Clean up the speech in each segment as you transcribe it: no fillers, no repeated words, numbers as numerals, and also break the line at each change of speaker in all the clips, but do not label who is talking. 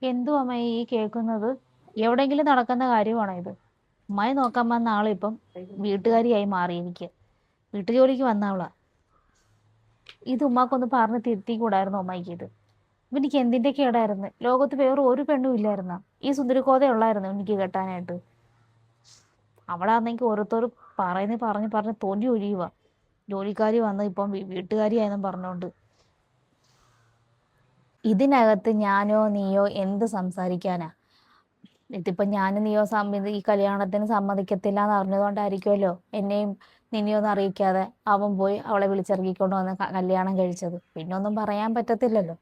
എന്തു അമ്മായി ഈ കേൾക്കുന്നത്? എവിടെയെങ്കിലും നടക്കുന്ന കാര്യമാണോ ഇത്? ഉമ്മായി നോക്കാൻ വന്ന ആളിപ്പം വീട്ടുകാരിയായി മാറിയിരിക്കുക. വീട്ടുജോലിക്ക് വന്ന ആളാ. ഇത് ഉമ്മാക്കൊന്ന് പറഞ്ഞ് തിരുത്തി കൂടായിരുന്നു ഉമ്മായിക്ക് ഇത്? ഇവനിക്ക് എന്തിന്റെ കേടായിരുന്നു? ലോകത്ത് വേറെ ഒരു പെണ്ണും ഇല്ലായിരുന്ന? ഈ സുന്ദരിക്കോത ഉള്ളായിരുന്നു എനിക്ക് കെട്ടാനായിട്ട്. അവളാന്നെങ്കിൽ ഓരോരുത്തർ പറഞ്ഞ് തൊലി ഒഴിയുക. ജോലിക്കാരി വന്ന് ഇപ്പം വീട്ടുകാരിയായെന്നും പറഞ്ഞോണ്ട്. ഇതിനകത്ത് ഞാനോ നീയോ എന്ത് സംസാരിക്കാനാ? ഇതിപ്പോ ഞാനും നീയോ ഈ കല്യാണത്തിന് സമ്മതിക്കത്തില്ല എന്ന് അറിഞ്ഞതുകൊണ്ടായിരിക്കുമല്ലോ എന്നെയും നിന്നെയും ഒന്നും അറിയിക്കാതെ അവൻ പോയി അവളെ വിളിച്ചിറക്കിക്കൊണ്ട് വന്ന് കല്യാണം കഴിച്ചത്. പിന്നെ ഒന്നും പറയാൻ പറ്റത്തില്ലല്ലോ.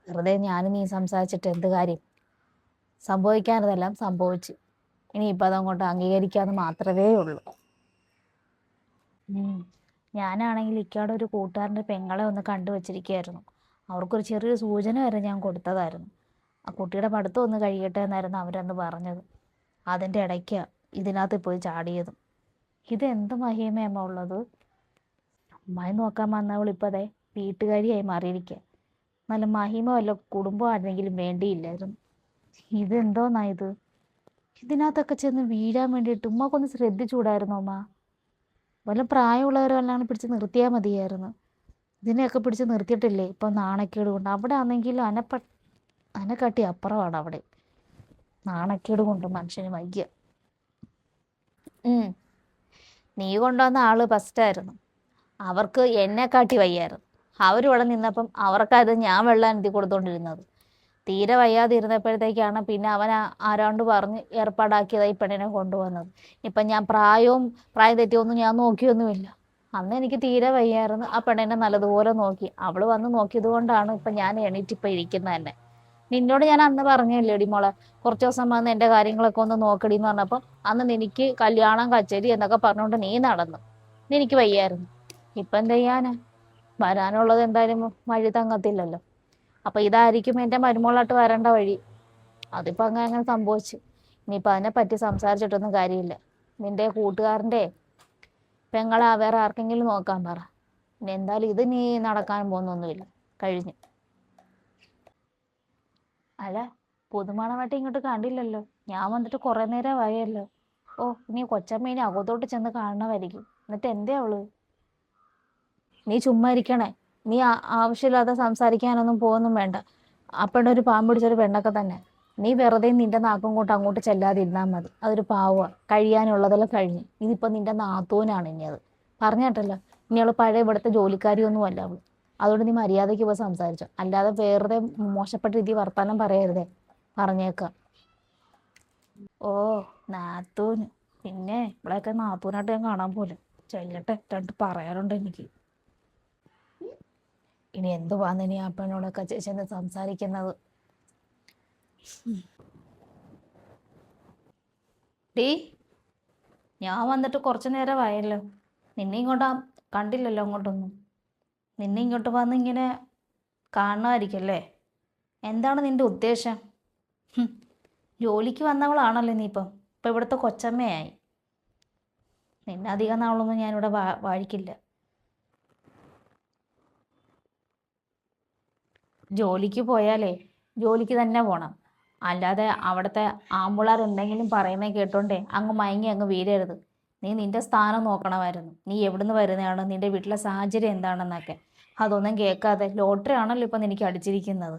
വെറുതെ ഞാനും നീ സംസാരിച്ചിട്ട് എന്ത് കാര്യം? സംഭവിക്കാനതെല്ലാം സംഭവിച്ചു. ഇനിയിപ്പോൾ അതങ്ങോട്ട് അംഗീകരിക്കാന്ന് മാത്രമേ ഉള്ളൂ. ഞാനാണെങ്കിൽ ഇക്കയുടെ ഒരു കൂട്ടുകാരൻ്റെ പെങ്ങളെ ഒന്ന് കണ്ടുവച്ചിരിക്കുകയായിരുന്നു. അവർക്കൊരു ചെറിയൊരു സൂചന വരെ ഞാൻ കൊടുത്തതായിരുന്നു. ആ കുട്ടിയുടെ പഠിത്തം ഒന്ന് കഴിയട്ടെ എന്നായിരുന്നു അവരന്ന് പറഞ്ഞത്. അതിൻ്റെ ഇടയ്ക്കാണ് ഇതിനകത്ത് പോയി ചാടിയതും. ഇതെന്ത് മഹിമയമ്മ ഉള്ളത്? അമ്മായി നോക്കാൻ വന്നവൾ ഇപ്പോൾ അതെ വീട്ടുകാരിയായി മാറിയിരിക്കുക. നല്ല മഹിമ വല്ല കുടുംബം ആരെങ്കിലും വേണ്ടിയില്ലായിരുന്നു. ഇതെന്തോന്നാ ഇത്? ഇതിനകത്തൊക്കെ ചെന്ന് വീഴാൻ വേണ്ടിയിട്ട് ഉമ്മക്കൊന്ന് ശ്രദ്ധിച്ചുകൂടായിരുന്നു അമ്മ? വല്ല പ്രായമുള്ളവരെല്ലാം പിടിച്ച് നിർത്തിയാൽ മതിയായിരുന്നു. ഇതിനെയൊക്കെ പിടിച്ച് നിർത്തിയിട്ടില്ലേ ഇപ്പം നാണക്കേട് കൊണ്ട്. അവിടെ ആണെങ്കിൽ അനക്കാട്ടി അപ്പുറമാണ് അവിടെ. നാണക്കേട് കൊണ്ട് മനുഷ്യന് വയ്യ. നീ കൊണ്ടുവന്ന ആള് ഫസ്റ്റായിരുന്നു. അവർക്ക് എന്നെക്കാട്ടി വയ്യായിരുന്നു. അവരിവിടെ നിന്നപ്പം അവർക്കത് ഞാൻ വെള്ളം എഴുതി കൊടുത്തോണ്ടിരുന്നത്. തീരെ വയ്യാതെ ഇരുന്നപ്പോഴത്തേക്കാണ് പിന്നെ അവൻ ആരാണ്ട് പറഞ്ഞ് ഏർപ്പാടാക്കിയതായി പെണ്ണിനെ കൊണ്ടുവന്നത്. ഇപ്പം ഞാൻ പ്രായം തെറ്റിയൊന്നും ഞാൻ നോക്കിയൊന്നുമില്ല. അന്ന് എനിക്ക് തീരെ വയ്യായിരുന്നു. ആ പെണ്ണിനെ നല്ലതുപോലെ നോക്കി. അവള് വന്ന് നോക്കിയത് കൊണ്ടാണ് ഇപ്പം ഞാൻ എണീറ്റിപ്പം ഇരിക്കുന്നത് തന്നെ. നിന്നോട് ഞാൻ അന്ന് പറഞ്ഞല്ലേടി മോളെ, കുറച്ച് ദിവസം വന്ന് എൻ്റെ കാര്യങ്ങളൊക്കെ ഒന്ന് നോക്കടി എന്ന് പറഞ്ഞപ്പം അന്ന് നിനക്ക് കല്യാണം കച്ചേരി എന്നൊക്കെ പറഞ്ഞുകൊണ്ട് നീ നടന്നു. നിനക്ക് വയ്യായിരുന്നു. ഇപ്പം എന്ത് ചെയ്യാനാ? വരാനുള്ളത് എന്തായാലും വഴി തങ്ങത്തില്ലല്ലോ. അപ്പൊ ഇതായിരിക്കും എൻ്റെ മരുമോളായിട്ട് വരേണ്ട വഴി. അതിപ്പോ അങ്ങനെ സംഭവിച്ചു. ഇനിയിപ്പൊ അതിനെ പറ്റി സംസാരിച്ചിട്ടൊന്നും കാര്യമില്ല. നിന്റെ കൂട്ടുകാരൻ്റെ പെങ്ങളെ വേറെ ആർക്കെങ്കിലും നോക്കാൻ പറ. ഇനി എന്തായാലും ഇത് നീ നടക്കാൻ പോകുന്നൊന്നുമില്ല. കഴിഞ്ഞു. അല്ല, പുതുമണമായിട്ട് ഇങ്ങോട്ട് കണ്ടില്ലല്ലോ. ഞാൻ വന്നിട്ട് കുറെ നേരമായല്ലോ. ഓ, ഇനി കൊച്ചമ്മേനെ അകത്തോട്ട് ചെന്ന് കാണണമായിരിക്കും. എന്നിട്ട് എന്തേ അവള്? നീ ചുമ്മാ ഇരിക്കണേ. നീ ആവശ്യമില്ലാതെ സംസാരിക്കാനൊന്നും പോകുന്നും വേണ്ട. ആ പെണ്ണൊരു പാമ്പ് പിടിച്ചൊരു പെണ്ണൊക്കെ തന്നെ. നീ വെറുതെ നിന്റെ നാക്കും കൊണ്ട് അങ്ങോട്ട് ചെല്ലാതിരുന്നാൽ മതി. അതൊരു പാവ. കഴിയാനുള്ളതെല്ലാം കഴിഞ്ഞു. ഇതിപ്പോ നിന്റെ നാത്തൂനാണ് ഇനി അത്. പറഞ്ഞിട്ടല്ലോ, ഇനി അവള് പഴയ ഇവിടുത്തെ ജോലിക്കാരിയൊന്നും അല്ല അവള്. അതുകൊണ്ട് നീ മര്യാദയ്ക്ക് പോയി സംസാരിച്ചോ. അല്ലാതെ വെറുതെ മോശപ്പെട്ട രീതി വർത്താനം പറയരുതേ. പറഞ്ഞേക്കാം. ഓ, നാത്തൂന്. പിന്നെ ഇവിടെയൊക്കെ നാത്തൂനായിട്ട് ഞാൻ കാണാൻ പോലും. ചെല്ലട്ടെ, രണ്ട് പറയാനുണ്ട് എനിക്ക്. ഇനി എന്തുവാന്ന് ഇനി ആ പെണ്ണോടൊക്കെ ചെന്ന് സംസാരിക്കുന്നത്? ഡീ, ഞാൻ വന്നിട്ട് കുറച്ചു നേരമായല്ലോ. നിന്നെ ഇങ്ങോട്ട് കണ്ടില്ലല്ലോ അങ്ങോട്ടൊന്നും. നിന്നെ ഇങ്ങോട്ട് വന്ന് ഇങ്ങനെ കാണുമായിരിക്കല്ലേ? എന്താണ് നിന്റെ ഉദ്ദേശം? ജോലിക്ക് വന്നവളാണല്ലോ നീ ഇപ്പം. ഇപ്പം ഇവിടുത്തെ കൊച്ചമ്മയായി. നിന്നെ അധികം നാളൊന്നും ഞാനിവിടെ വാഴിക്കില്ല. ജോലിക്ക് പോയാലേ ജോലിക്ക് തന്നെ പോണം. അല്ലാതെ അവിടുത്തെ ആമ്പിള്ളേരെന്തെങ്കിലും പറയുന്നത് കേട്ടോണ്ടേ അങ്ങ് മയങ്ങി അങ്ങ് വീഴരുത്. നീ നിന്റെ സ്ഥാനം നോക്കണമായിരുന്നു. നീ എവിടുന്ന് വരുന്നതാണ്, നിന്റെ വീട്ടിലെ സാഹചര്യം എന്താണെന്നൊക്കെ. അതൊന്നും കേൾക്കാതെ ലോട്ടറി ആണല്ലോ ഇപ്പം നിനക്ക് അടിച്ചിരിക്കുന്നത്.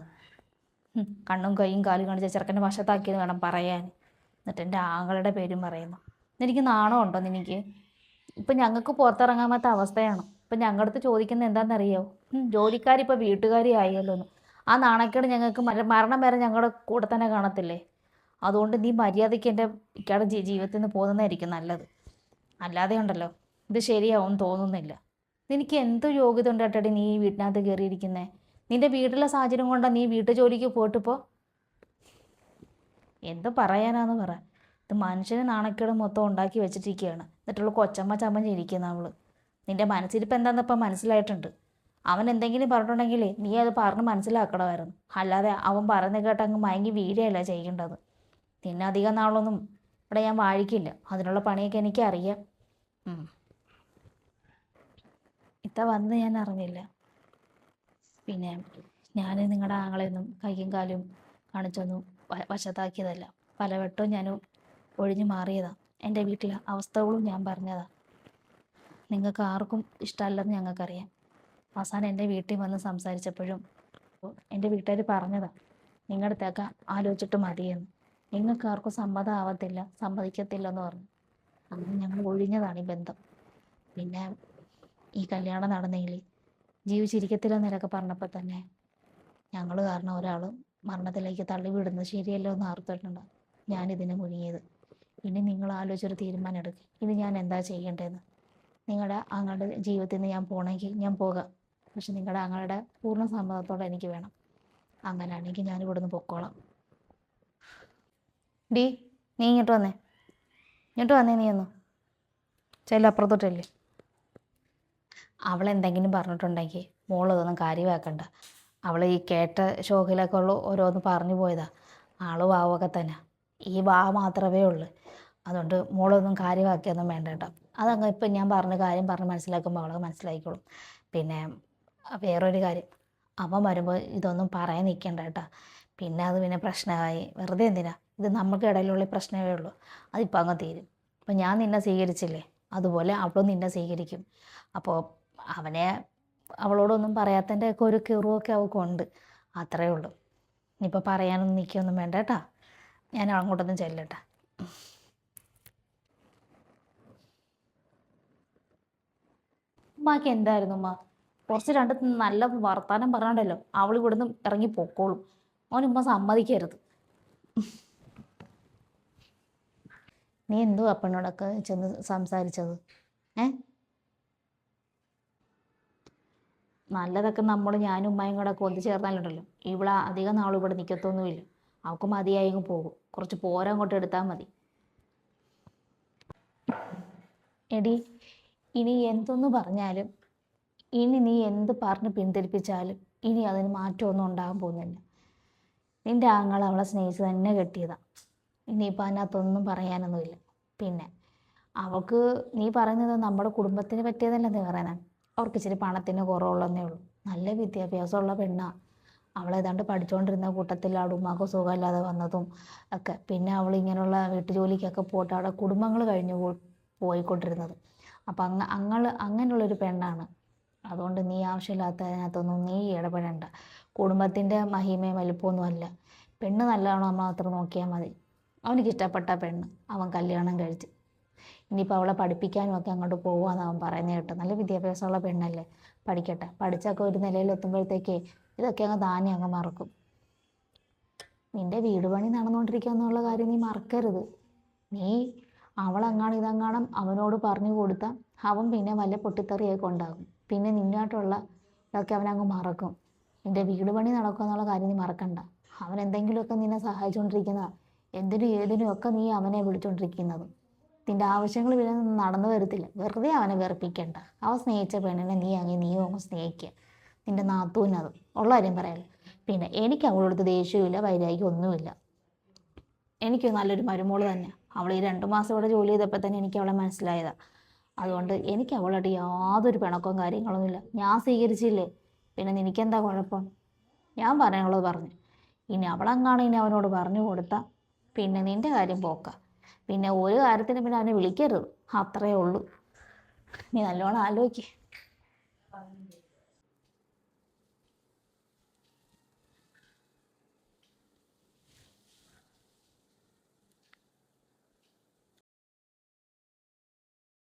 കണ്ണും കൈയും കാലും കാണിച്ച ചെറുക്കൻ്റെ വശത്താക്കിയെന്ന് വേണം പറയാൻ. എന്നിട്ട് എൻ്റെ ആങ്ങളുടെ പേരും പറയുന്നു. നിനക്ക് നാണമുണ്ടോ നിനക്ക്? ഇപ്പം ഞങ്ങൾക്ക് പുറത്തിറങ്ങാൻ പറ്റാത്ത അവസ്ഥയാണ്. ഇപ്പം ഞങ്ങളുടെ അടുത്ത് ചോദിക്കുന്നത് എന്താണെന്നറിയോ? ജോലിക്കാരിപ്പോൾ വീട്ടുകാരി ആയല്ലോന്ന്. ആ നാണക്കേട് ഞങ്ങൾക്ക് മരണം വരെ ഞങ്ങളുടെ കൂടെ തന്നെ കാണത്തില്ലേ? അതുകൊണ്ട് നീ മര്യാദയ്ക്ക് എൻ്റെ ഇക്കയുടെ ജീവിതത്തിൽ നിന്ന് പോകുന്നതായിരിക്കും നല്ലത്. അല്ലാതെ ഉണ്ടല്ലോ, ഇത് ശരിയാവും തോന്നുന്നില്ല. നിനക്ക് എന്ത് യോഗ്യത ഉണ്ടായിട്ടടി നീ ഈ വീട്ടിനകത്ത് കയറിയിരിക്കുന്നത്? നിന്റെ വീട്ടിലെ സാഹചര്യം കൊണ്ടാണ് നീ വീട്ടു ജോലിക്ക് പോയിട്ടിപ്പോൾ. എന്ത് പറയാനാന്ന് പറ. ഇത് മനുഷ്യന് നാണക്കേട് മൊത്തം ഉണ്ടാക്കി വെച്ചിട്ടിരിക്കുകയാണ്. എന്നിട്ടുള്ള കൊച്ചമ്മ ചമ്മ ഇരിക്കുന്ന അവള്. നിന്റെ മനസ്സിരിപ്പ് എന്താണെന്ന് ഇപ്പം മനസ്സിലായിട്ടുണ്ട്. അവൻ എന്തെങ്കിലും പറഞ്ഞിട്ടുണ്ടെങ്കിൽ നീ അത് പറഞ്ഞ് മനസ്സിലാക്കണമായിരുന്നു. അല്ലാതെ അവൻ പറഞ്ഞ് കേട്ട് അങ്ങ് മയങ്ങി വീഴുകയല്ല ചെയ്യേണ്ടത്. നിന്നെ അധികം നാളൊന്നും ഇവിടെ ഞാൻ വാഴിക്കില്ല. അതിനുള്ള പണിയൊക്കെ എനിക്കറിയാം. ഇത്ത വന്ന് ഞാൻ അറിഞ്ഞില്ല. പിന്നെ ഞാൻ നിങ്ങളുടെ ആങ്ങളെയൊന്നും കയ്യും കാലും കാണിച്ചൊന്നും വശത്താക്കിയതല്ല. പലവട്ടവും ഞാൻ ഒഴിഞ്ഞു മാറിയതാണ്. എൻ്റെ വീട്ടിലെ അവസ്ഥകളും ഞാൻ പറഞ്ഞതാണ്. നിങ്ങൾക്ക് ആർക്കും ഇഷ്ടമല്ലെന്ന് ഞങ്ങൾക്കറിയാം. അവസാനം എൻ്റെ വീട്ടിൽ വന്ന് സംസാരിച്ചപ്പോഴും എൻ്റെ വീട്ടുകാർ പറഞ്ഞതാണ്, നിങ്ങളുടെ തേക്ക ആലോചിച്ചിട്ട് മതിയെന്ന്. നിങ്ങൾക്ക് ആർക്കും സമ്മതമാവത്തില്ല, സമ്മതിക്കത്തില്ലെന്ന് പറഞ്ഞു. അങ്ങനെ ഞങ്ങൾ ഒഴിഞ്ഞതാണ് ഈ ബന്ധം. പിന്നെ ഈ കല്യാണം നടന്നെങ്കിൽ ജീവിച്ചിരിക്കത്തില്ലെന്നൊക്കെ പറഞ്ഞപ്പോൾ തന്നെ ഞങ്ങൾ കാരണം ഒരാൾ മരണത്തിലേക്ക് തള്ളിവിടുന്നത് ശരിയല്ലോ എന്ന് ഓർത്തിട്ടുണ്ട് ഞാനിതിനെ മുഴുകിയത്. ഇനി നിങ്ങൾ ആലോചിച്ചൊരു തീരുമാനം എടുക്കുക. ഇനി ഞാൻ എന്താ ചെയ്യേണ്ടതെന്ന്. നിങ്ങളുടെ ആങ്ങളുടെ ജീവിതത്തിൽ നിന്ന് ഞാൻ പോകണമെങ്കിൽ ഞാൻ പോകാം. പക്ഷെ നിങ്ങളുടെ ആങ്ങളുടെ പൂർണ്ണ സമ്മതത്തോടെ എനിക്ക് വേണം. അങ്ങനെയാണെങ്കിൽ ഞാൻ ഇവിടുന്ന് പൊക്കോളാം. ഡി, നീ ഇങ്ങോട്ട് വന്നേ. നീ ഒന്ന് അപ്പുറത്തോട്ടല്ലേ. അവളെന്തെങ്കിലും പറഞ്ഞിട്ടുണ്ടെങ്കിൽ മോളിതൊന്നും കാര്യമാക്കണ്ട. അവൾ ഈ കേട്ട ഷോക്കിലൊക്കെ ഉള്ള ഓരോന്ന് പറഞ്ഞു പോയതാ. ആള് വാവൊക്കെ തന്നെ. ഈ വാ മാത്രമേ ഉള്ളൂ. അതുകൊണ്ട് മോളൊന്നും കാര്യമാക്കിയൊന്നും വേണ്ട കേട്ടോ. അതങ്ങ് ഇപ്പം ഞാൻ പറഞ്ഞ കാര്യം പറഞ്ഞ് മനസ്സിലാക്കുമ്പോൾ അവളെ മനസ്സിലാക്കിക്കോളും. പിന്നെ വേറൊരു കാര്യം, അവൻ വരുമ്പോൾ ഇതൊന്നും പറയാൻ നിൽക്കണ്ട കേട്ടോ. പിന്നെ അത് പിന്നെ പ്രശ്നമായി. വെറുതെ എന്തിനാ? ഇത് നമുക്ക് ഇടയിലുള്ള പ്രശ്നമേ ഉള്ളൂ. അതിപ്പോൾ അങ്ങ് തീരും. ഇപ്പം ഞാൻ നിന്നെ സ്വീകരിച്ചില്ലേ, അതുപോലെ അവളും നിന്നെ സ്വീകരിക്കും. അപ്പോൾ അവനെ അവളോടൊന്നും പറയാത്തതിൻ്റെ ഒക്കെ ഒരു കിറുവൊക്കെ അവൾക്കുണ്ട്. അത്രയേ ഉള്ളൂ. ഇനിയിപ്പോൾ പറയാനൊന്നും നിൽക്കുകയൊന്നും വേണ്ട കേട്ടോ. ഞാൻ അങ്ങോട്ടൊന്നും ചെല്ലട്ടെ. ഉമ്മാക്ക് എന്തായിരുന്നു ഉമ്മ? കുറച്ച് രണ്ട് നല്ല വർത്താനം പറഞ്ഞോണ്ടല്ലോ അവൾ ഇവിടുന്ന് ഇറങ്ങി പൊക്കോളും. ഉമ്മ സമ്മതിക്കരുത്. നീ എന്തോ അപ്പനോടൊക്കെ ചെന്ന് സംസാരിച്ചത്? നല്ലതൊക്കെ ഞാനും ഉമ്മയും കൂടെ കൊന്തു ചേർന്നാലുണ്ടല്ലോ ഇവിടെ അധികം നാളും ഇവിടെ നിൽക്കത്തൊന്നുമില്ല. അവൾക്ക് മതിയായെങ്കിൽ പോകും. കുറച്ച് പോര അങ്ങോട്ട് എടുത്താൽ മതി. എടി, ഇനി എന്തൊന്ന് പറഞ്ഞാലും, ഇനി നീ എന്ത് പറഞ്ഞ് പിന്തിരിപ്പിച്ചാലും ഇനി അതിന് മാറ്റമൊന്നും ഉണ്ടാകാൻ പോകുന്നില്ല. നിൻ്റെ ആങ്ങൾ അവളെ സ്നേഹിച്ച് തന്നെ കെട്ടിയതാണ്. ഇനിയിപ്പോൾ അതിനകത്തൊന്നും പറയാനൊന്നുമില്ല. പിന്നെ അവൾക്ക് നീ പറയുന്നത് നമ്മുടെ കുടുംബത്തിന് പറ്റിയതല്ല നീ പറയുന്നത്. അവർക്ക് ഇച്ചിരി പണത്തിന് കുറവുള്ളതേ ഉള്ളൂ. നല്ല വിദ്യാഭ്യാസമുള്ള പെണ്ണാണ്. അവളേതാണ്ട് പഠിച്ചുകൊണ്ടിരുന്ന കൂട്ടത്തിൽ അവിടെ ഉമ്മാക്ക് സുഖമില്ലാതെ വന്നതും ഒക്കെ. പിന്നെ അവൾ ഇങ്ങനെയുള്ള വീട്ടുജോലിക്കൊക്കെ പോയിട്ട് അവിടെ കുടുംബങ്ങൾ കഴിഞ്ഞു പോയിക്കൊണ്ടിരുന്നത്. അപ്പം അങ്ങനെയുള്ളൊരു പെണ്ണാണ്. അതുകൊണ്ട് നീ ആവശ്യമില്ലാത്തതിനകത്തൊന്നും നീ ഇടപെടേണ്ട. കുടുംബത്തിൻ്റെ മഹിമയും വലിപ്പമൊന്നും അല്ല. പെണ്ണ് നല്ലതാണോ മാത്രം നോക്കിയാൽ മതി. അവനിക്ക് ഇഷ്ടപ്പെട്ട പെണ്ണ് അവൻ കല്യാണം കഴിച്ച് ഇനിയിപ്പോൾ അവളെ പഠിപ്പിക്കാനും ഒക്കെ അങ്ങോട്ട് പോകുകയെന്ന് അവൻ പറയുന്നത് കേട്ടോ. നല്ല വിദ്യാഭ്യാസമുള്ള പെണ്ണല്ലേ, പഠിക്കട്ടെ. പഠിച്ചൊക്കെ ഒരു നിലയിലെത്തുമ്പോഴത്തേക്കേ ഇതൊക്കെ അങ്ങ് താനെ അങ്ങ് മറക്കും. നിൻ്റെ വീട് പണി നടന്നുകൊണ്ടിരിക്കുക എന്നുള്ള കാര്യം നീ മറക്കരുത്. നീ അവളെങ്ങാണം ഇതെങ്ങാണം അവനോട് പറഞ്ഞു കൊടുത്താൽ അവൻ പിന്നെ വല്ല പൊട്ടിത്തെറിയൊക്കെ ഉണ്ടാകും. പിന്നെ നിന്നായിട്ടുള്ള ഇതൊക്കെ അവനങ്ങ് മറക്കും. നിൻ്റെ വീട് പണി നടക്കുക എന്നുള്ള കാര്യം നീ മറക്കണ്ട. അവൻ എന്തെങ്കിലുമൊക്കെ നിന്നെ സഹായിച്ചുകൊണ്ടിരിക്കുന്നതാണ്. എന്തിനും ഏതിനും ഒക്കെ നീ അവനെ വിളിച്ചുകൊണ്ടിരിക്കുന്നത്. നിൻ്റെ ആവശ്യങ്ങൾ പിന്നെ നടന്നു വരത്തില്ല. വെറുതെ അവനെ വെറുപ്പിക്കണ്ട. അവൻ സ്നേഹിച്ച പെണ്ണിനെ നീ അങ്ങ് സ്നേഹിക്കുക. നിൻ്റെ നാത്തൂനത് ഉള്ള കാര്യം പറയാമല്ലോ. പിന്നെ എനിക്ക് അവളോടത്ത് ദേഷ്യമില്ല, വൈരാഗ്യം ഒന്നുമില്ല. എനിക്ക് നല്ലൊരു മരുമോള് തന്നെ. അവൾ ഈ 2 മാസം ഇവിടെ ജോലി ചെയ്തപ്പോൾ തന്നെ എനിക്ക് അവളെ മനസ്സിലായതാണ്. അതുകൊണ്ട് എനിക്ക് അവളായിട്ട് യാതൊരു പിണക്കവും കാര്യങ്ങളൊന്നുമില്ല. ഞാൻ സ്വീകരിച്ചില്ലേ, പിന്നെ നിനക്കെന്താ കുഴപ്പം? ഞാൻ പറയാനുള്ളത് പറഞ്ഞു. ഇനി അവളെങ്ങാണ് അവനോട് പറഞ്ഞു കൊടുത്താൽ പിന്നെ നിൻ്റെ കാര്യം പോക്കാം. പിന്നെ ഒരു കാര്യത്തിന് പിന്നെ അവനെ വിളിക്കരുത്. അത്രയേ ഉള്ളൂ. നീ നല്ലോണം ആലോചിക്ക്.